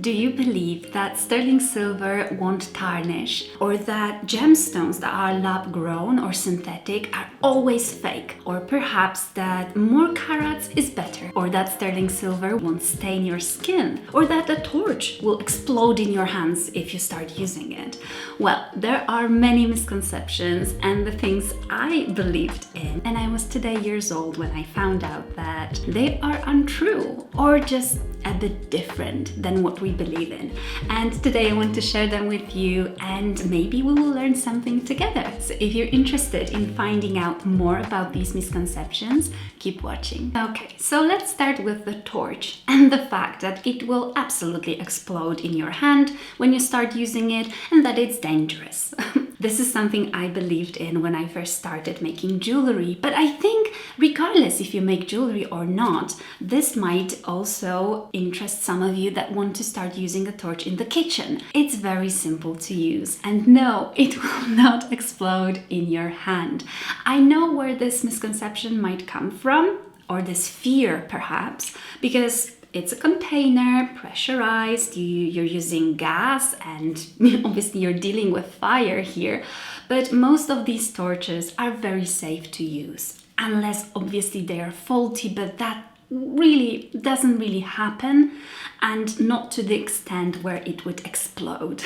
Do you believe that sterling silver won't tarnish, or that gemstones that are lab grown or synthetic are always fake, or perhaps that more carats is better, or that sterling silver won't stain your skin, or that a torch will explode in your hands if you start using it? Well, there are many misconceptions and the things I believed in, and I was today years old when I found out that they are untrue or just a bit different than what we believe in. And today I want to share them with you, and maybe we will learn something together. So if you're interested in finding out more about these misconceptions, keep watching. Okay, so let's start with the torch and the fact that it will absolutely explode in your hand when you start using it, and that it's dangerous. This is something I believed in when I first started making jewelry, but I think regardless if you make jewelry or not, this might also interest some of you that want to start using a torch in the kitchen. It's very simple to use, and no, it will not explode in your hand. I know where this misconception might come from, or this fear perhaps, because it's a container, pressurized, you're using gas, and obviously you're dealing with fire here. But most of these torches are very safe to use, unless obviously they are faulty, but that really doesn't really happen, and not to the extent where it would explode.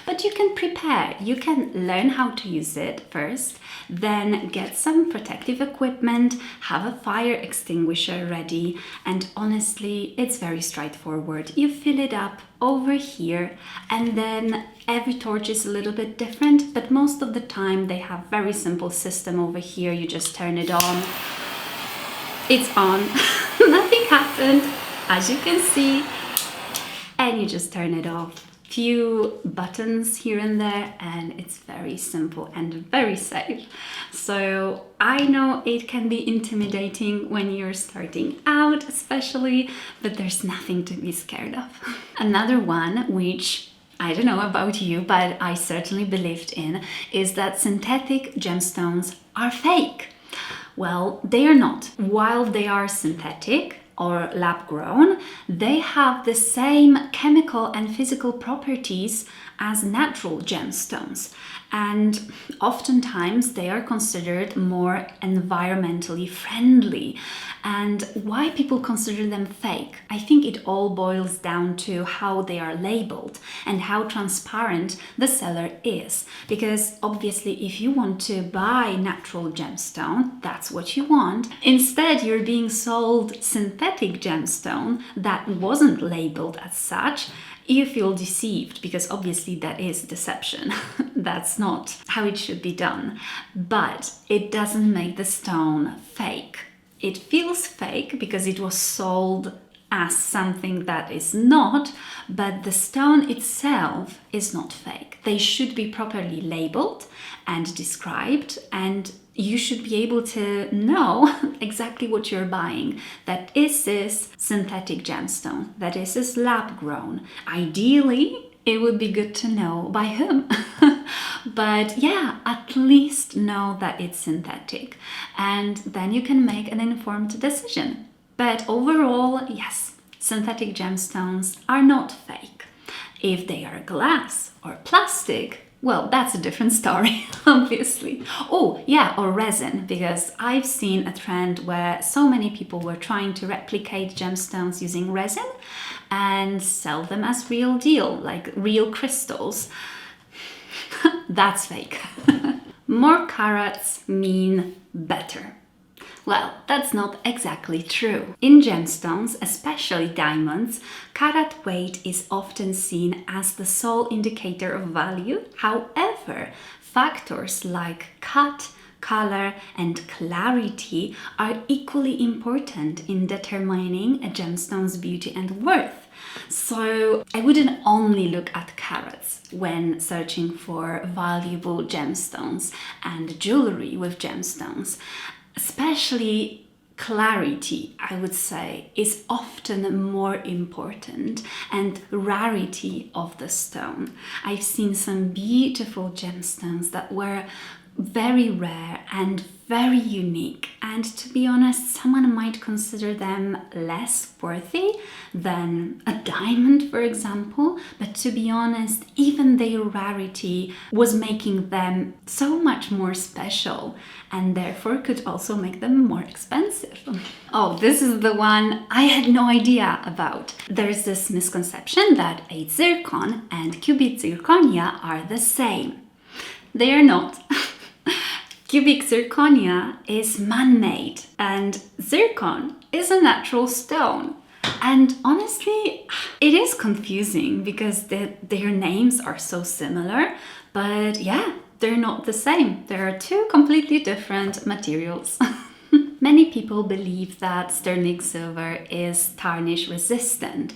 But you can prepare, you can learn how to use it first, then get some protective equipment, have a fire extinguisher ready, and honestly, it's very straightforward. You fill it up over here, and then every torch is a little bit different, but most of the time they have very simple system over here. You just turn it on. It's on. Nothing happened, as you can see, and you just turn it off. Few buttons here and there, and it's very simple and very safe. So I know it can be intimidating when you're starting out especially, but there's nothing to be scared of. Another one, which I don't know about you, but I certainly believed in, is that synthetic gemstones are fake. Well, they are not. While they are synthetic or lab grown, they have the same chemical and physical properties as natural gemstones. And oftentimes they are considered more environmentally friendly. And why people consider them fake? I think it all boils down to how they are labeled and how transparent the seller is. Because obviously if you want to buy natural gemstone, that's what you want. Instead, you're being sold synthetic gemstone that wasn't labeled as such. You feel deceived, because obviously that is deception. That's not how it should be done. But it doesn't make the stone fake. It feels fake because it was sold as something that is not, but the stone itself is not fake. They should be properly labeled and described, and you should be able to know exactly what you're buying. That is this synthetic gemstone, that is this lab grown. Ideally, it would be good to know by whom. But yeah, at least know that it's synthetic, and then you can make an informed decision. But overall, yes, synthetic gemstones are not fake. If they are glass or plastic, well, that's a different story, obviously. Oh, yeah, or resin, because I've seen a trend where so many people were trying to replicate gemstones using resin and sell them as real deal, like real crystals. That's fake. More carats mean better. Well, that's not exactly true. In gemstones, especially diamonds, carat weight is often seen as the sole indicator of value. However, factors like cut, color, and clarity are equally important in determining a gemstone's beauty and worth. So I wouldn't only look at carats when searching for valuable gemstones and jewelry with gemstones. Especially clarity, I would say, is often more important, and rarity of the stone. I've seen some beautiful gemstones that were very rare and very unique, and to be honest, someone might consider them less worthy than a diamond, for example. But to be honest, even their rarity was making them so much more special, and therefore could also make them more expensive. Oh, this is the one I had no idea about. There's this misconception that a zircon and cubic zirconia are the same. They are not. Cubic zirconia is man-made and zircon is a natural stone. And honestly, it is confusing because their names are so similar, but yeah, they're not the same. There are two completely different materials. Many people believe that sterling silver is tarnish resistant,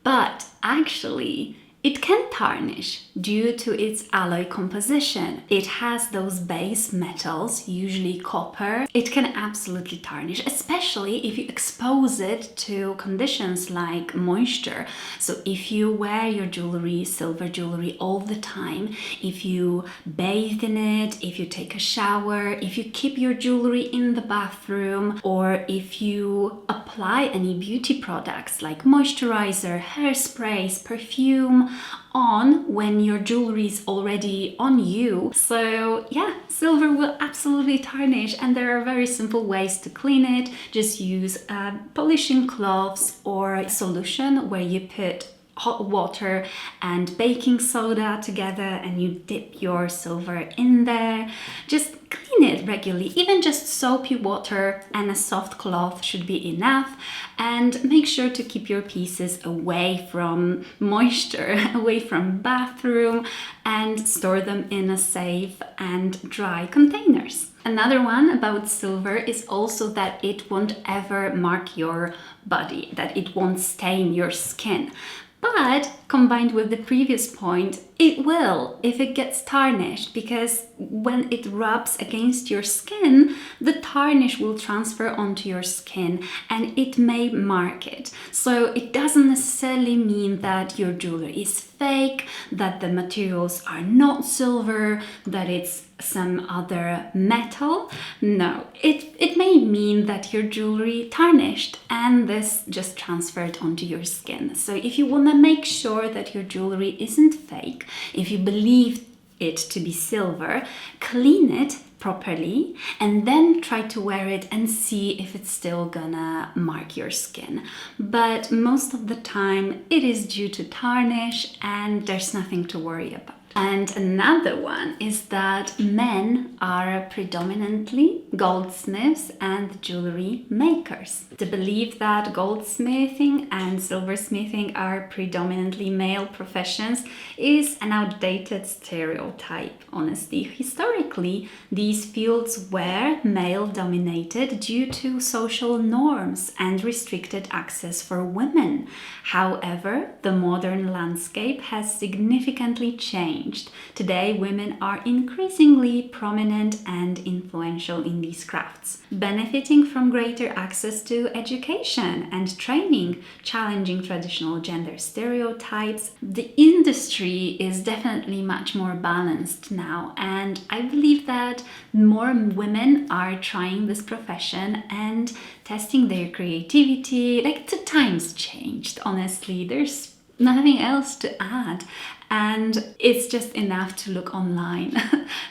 but actually, it can tarnish due to its alloy composition. It has those base metals, usually copper. It can absolutely tarnish, especially if you expose it to conditions like moisture. So if you wear your jewelry, silver jewelry, all the time, if you bathe in it, if you take a shower, if you keep your jewelry in the bathroom, or if you apply any beauty products like moisturizer, hairsprays, perfume, on when your jewelry is already on you. So yeah, silver will absolutely tarnish, and there are very simple ways to clean it. Just use polishing cloths or a solution where you put hot water and baking soda together and you dip your silver in there. Just clean it regularly. Even just soapy water and a soft cloth should be enough. And make sure to keep your pieces away from moisture, away from bathroom, and store them in a safe and dry containers. Another one about silver is also that it won't ever mark your body, that it won't stain your skin. But combined with the previous point, it will if it gets tarnished, because when it rubs against your skin, the tarnish will transfer onto your skin and it may mark it. So it doesn't necessarily mean that your jewelry is fake, that the materials are not silver, that it's some other metal. No, it may mean that your jewelry tarnished and this just transferred onto your skin. So if you want to make sure that your jewelry isn't fake, if you believe it to be silver, clean it properly and then try to wear it and see if it's still gonna mark your skin. But most of the time it is due to tarnish and there's nothing to worry about. And another one is that men are predominantly goldsmiths and jewelry makers. The belief that goldsmithing and silversmithing are predominantly male professions is an outdated stereotype. Honestly, historically, these fields were male dominated due to social norms and restricted access for women. However, the modern landscape has significantly changed. Today, women are increasingly prominent and influential in these crafts, benefiting from greater access to education and training, challenging traditional gender stereotypes. The industry is definitely much more balanced now, and I believe that more women are trying this profession and testing their creativity. Like, the times changed, honestly. There's nothing else to add. And it's just enough to look online.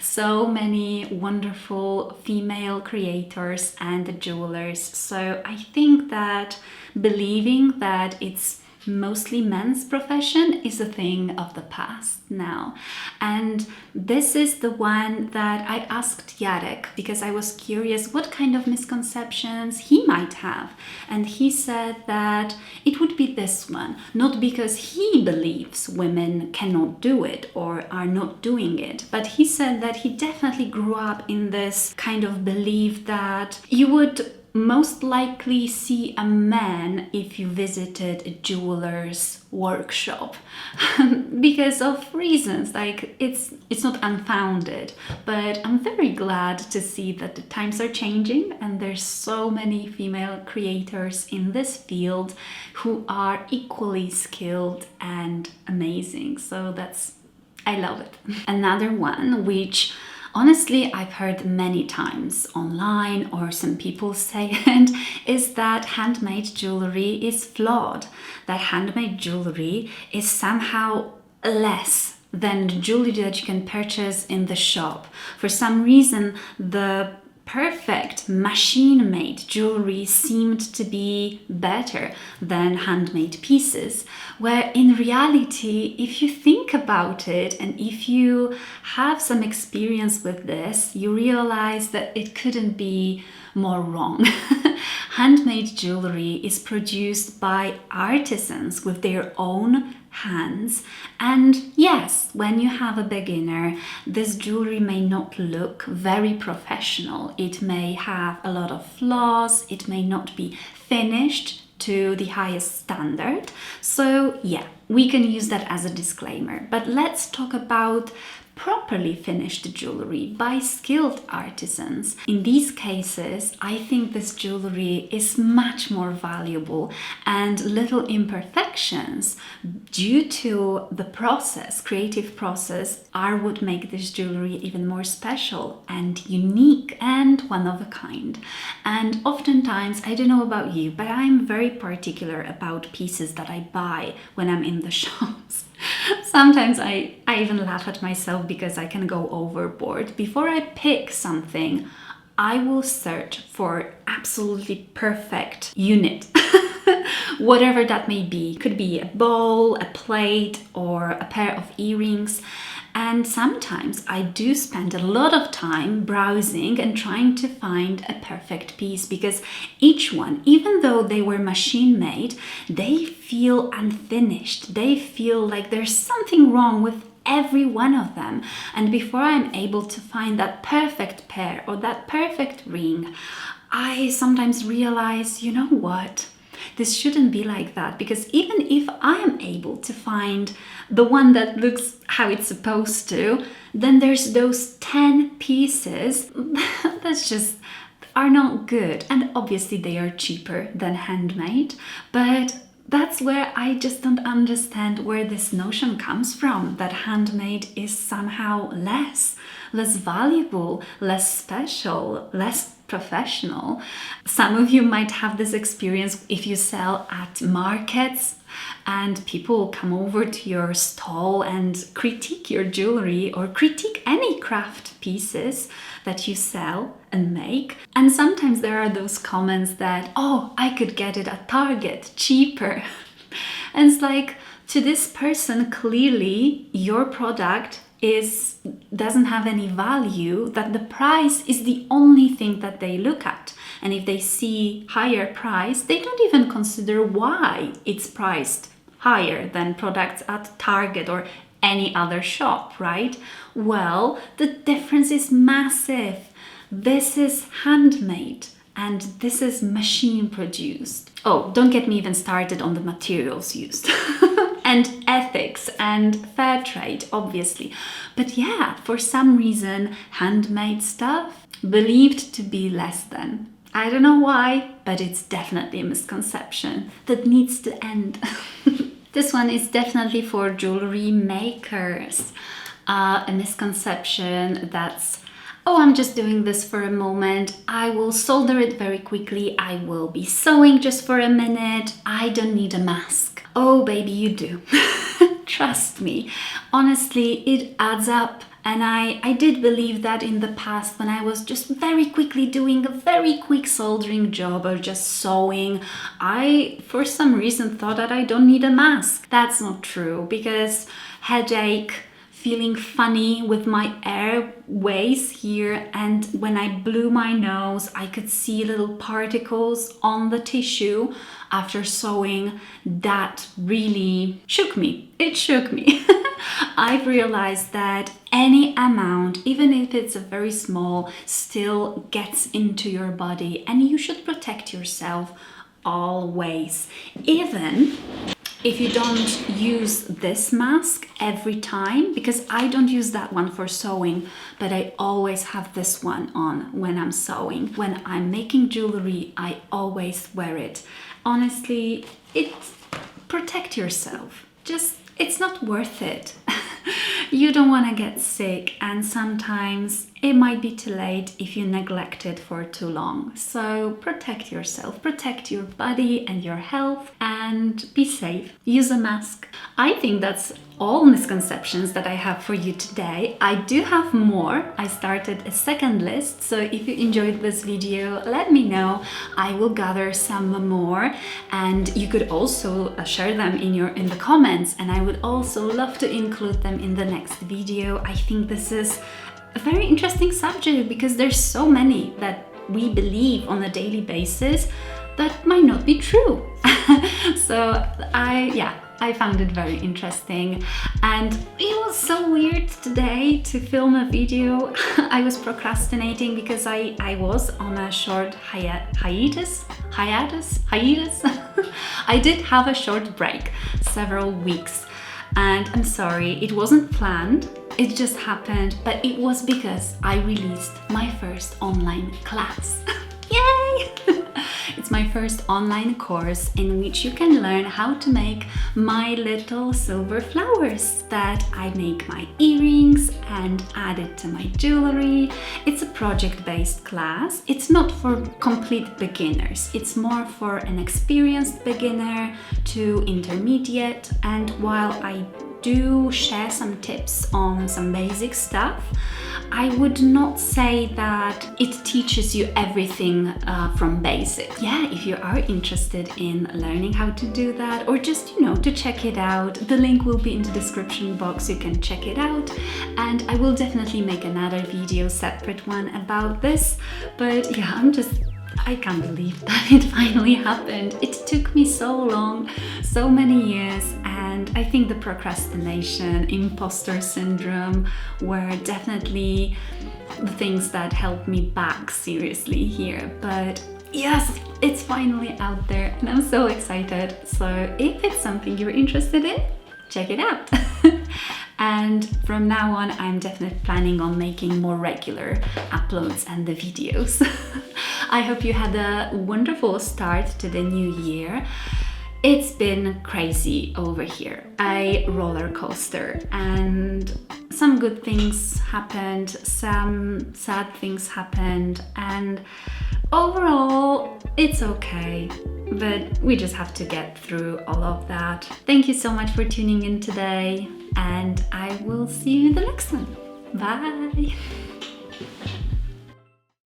So many wonderful female creators and jewelers. So I think that believing that it's mostly men's profession is a thing of the past now. And this is the one that I asked Jarek because I was curious what kind of misconceptions he might have. And he said that it would be this one, not because he believes women cannot do it or are not doing it, but he said that he definitely grew up in this kind of belief that you would most likely see a man if you visited a jeweler's workshop because of reasons like it's not unfounded. But I'm very glad to see that the times are changing and there's so many female creators in this field who are equally skilled and amazing. So I love it. Another one which Honestly, I've heard many times online, or some people say it, is that handmade jewelry is flawed, that handmade jewelry is somehow less than the jewelry that you can purchase in the shop. For some reason, the perfect machine-made jewelry seemed to be better than handmade pieces, where in reality, if you think about it and if you have some experience with this, you realize that it couldn't be more wrong. Handmade jewelry is produced by artisans with their own hands, and yes, when you have a beginner, this jewelry may not look very professional. It may have a lot of flaws, it may not be finished to the highest standard. So yeah, we can use that as a disclaimer. But let's talk about properly finished jewelry by skilled artisans. In these cases, I think this jewelry is much more valuable, and little imperfections due to the process, creative process, are what make this jewelry even more special and unique and one of a kind. And oftentimes, I don't know about you, but I'm very particular about pieces that I buy when I'm in the shops. Sometimes I even laugh at myself because I can go overboard. Before I pick something, I will search for absolutely perfect unit. Whatever that may be. Could be a bowl, a plate, or a pair of earrings. And sometimes I do spend a lot of time browsing and trying to find a perfect piece, because each one, even though they were machine made, they feel unfinished. They feel like there's something wrong with every one of them. And before I'm able to find that perfect pair or that perfect ring, I sometimes realize, you know what? This shouldn't be like that, because even if I am able to find the one that looks how it's supposed to, then there's those 10 pieces that's just are not good. And obviously they are cheaper than handmade, but that's where I just don't understand where this notion comes from, that handmade is somehow less valuable, less special, less professional. Some of you might have this experience if you sell at markets and people come over to your stall and critique your jewelry or critique any craft pieces that you sell and make. And sometimes there are those comments that, oh, I could get it at Target cheaper. And it's like, to this person, clearly your product doesn't have any value, that the price is the only thing that they look at. And if they see higher price, they don't even consider why it's priced higher than products at Target or any other shop, right? Well, the difference is massive. This is handmade and this is machine produced. Oh, don't get me even started on the materials used. And ethics and fair trade, obviously. But yeah, for some reason, handmade stuff believed to be less than. I don't know why, but it's definitely a misconception that needs to end. This one is definitely for jewelry makers. A misconception that's, oh, I'm just doing this for a moment. I will solder it very quickly. I will be sewing just for a minute. I don't need a mask. Oh, baby, you do. Trust me. Honestly, it adds up. And I did believe that in the past, when I was just very quickly doing a very quick soldering job or just sewing, I, for some reason, thought that I don't need a mask. That's not true, because headache, feeling funny with my airways here, and when I blew my nose, I could see little particles on the tissue after sewing. That really shook me. It shook me. I've realized that any amount, even if it's a very small, still gets into your body, and you should protect yourself always. Even if you don't use this mask every time, because I don't use that one for sewing, but I always have this one on when I'm sewing. When I'm making jewelry, I always wear it. Honestly, protect yourself. It's not worth it. You don't want to get sick, and sometimes it might be too late if you neglect it for too long. So protect yourself, protect your body and your health, and be safe. Use a mask. I think that's all misconceptions that I have for you today. I do have more. I started a second list, so if you enjoyed this video, let me know. I will gather some more, and you could also share them in the comments, and I would also love to include them in the next video. I think this is a very interesting subject because there's so many that we believe on a daily basis that might not be true. So I found it very interesting, and it was so weird today to film a video. I was procrastinating because I was on a short hiatus. I did have a short break, several weeks, and I'm sorry, it wasn't planned. It just happened, but it was because I released my first online class. Yay! It's my first online course in which you can learn how to make my little silver flowers that I make my earrings and add it to my jewelry. It's a project-based class. It's not for complete beginners. It's more for an experienced beginner to intermediate, and while I do share some tips on some basic stuff, I would not say that it teaches you everything from basics. Yeah, if you are interested in learning how to do that, or just, to check it out, the link will be in the description box. You can check it out, and I will definitely make another video, separate one about this. But yeah, I can't believe that it finally happened. It took me so long, so many years, and I think the procrastination, imposter syndrome were definitely the things that held me back seriously here. But yes, it's finally out there and I'm so excited. So if it's something you're interested in, check it out. And from now on, I'm definitely planning on making more regular uploads and the videos. I hope you had a wonderful start to the new year. It's been crazy over here, a roller coaster, and some good things happened, some sad things happened, and overall it's okay, but we just have to get through all of that. Thank you so much for tuning in today, and I will see you in the next one. Bye!